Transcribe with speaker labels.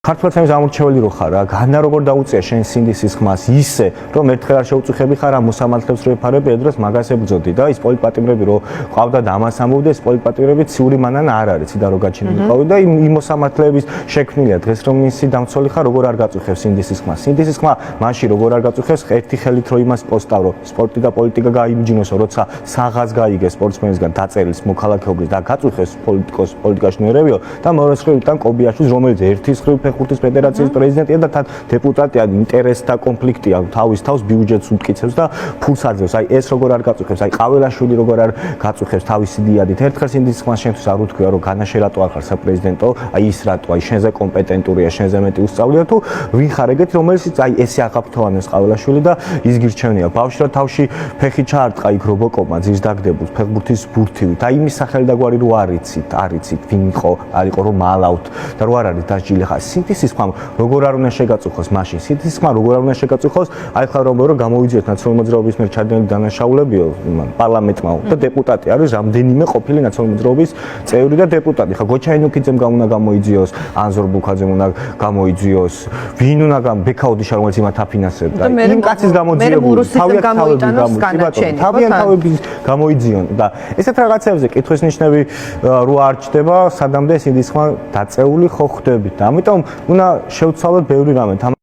Speaker 1: ქართველთემის ამორჩეველი რო ხარ რა, განა როგორ დაუწია შენ სინდისის ხმას ისე, რომ ერთხელ არ შეუწუხები ხარ ამ მოსამართლებს რო ეფარები, ედროს მაგას ებრძოდი და ის პოლიტპატიმრები რო ყავდა და ამას ამბობდეს, პოლიტპატიმრები ციური მანან არ არის, ციდან რო გაჩენილი ყავი და იმ მოსამართლეების შექმნილია დღეს რომ ისი დამცველი ხარ, როგორ არ გაწუხებს სინდისის ხმას. სინდისის ხმა მაშინ როგორ არ გაწუხებს, ერთი ხელით რო იმას პოსტავრო, სპორტი და პოლიტიკა გაიმჯნოსო, როცა საღას გაიგე სპორტსმენისგან დაწერილს მოქალაქეობის და გაწუხებს პოლიტიკაში ნერევიო და მეორე მხრივიდან კობიაშვილს, რომელიც ერთის მხრივ ხუთის ფედერაციის პრეზიდენტია და თან დეპუტატია, ინტერესთა კონფლიქტია, თავის თავს ბიუჯეტს უმტკიცებს და ფულს აძლევს. აი ეს როგორ არ გაწუხებს, აი ყაველაშვილი როგორ არ გაწუხებს თავისი დიადით. ერთხელ სინდისის ხმას შენთვის არ უთქვია, რომ განაშე რატო არ ხარ საპრეზიდენტო, აი ის რატო, აი შენზე კომპეტენტურია, შენზე მეტი უსწავლია თუ ვინ ხარ ეგეთი, რომელიც აი ესე აღაფრთოვანებს ყაველაშვილი და ის გირჩევნია. ბავშვი რა თავში ფეხი ჩაარტყა იქ რობოკოპმა ძირს დაგდებულს ფეხბურთის ბურთივით. აი იმის სახელი და გვარი რო არიცით ვინ იყო, არ იყო რომ მალავთ და რო არ არის დასჯილი ხარ. სინდისის ხმამ როგორ არ უნდა შეგაწუხოს მაშინ სინდისის ხმა როგორ არ უნდა შეგაწუხოს აი ხარ რომ გამოიძიოთ ნაციონალური მოძრაობის მიერ ჩადენილი დანაშაულებიო პარლამენტმა და დეპუტატი არის რამდენიმე ყოფილი ნაციონალური მოძრაობის წევრი და დეპუტატი ხა გოჩაინუქიძემ უნდა გამოიძიოს ანზორ ბუქაძემ უნდა გამოიძიოს ვინ უნდა ბექაუდიშა რომელიც იმათ აფინანსებდა იმ კაცის გამოძიებული თავიანთ თავების გამოიძიონ და ესეთ რაღაცებზე კითხვის ნიშნები რო არ ჩდება სადამდე სინდისის ხმა დაწეული ხო ხდებით და ამიტომ უნდა შევცვალოთ ბევრი რამე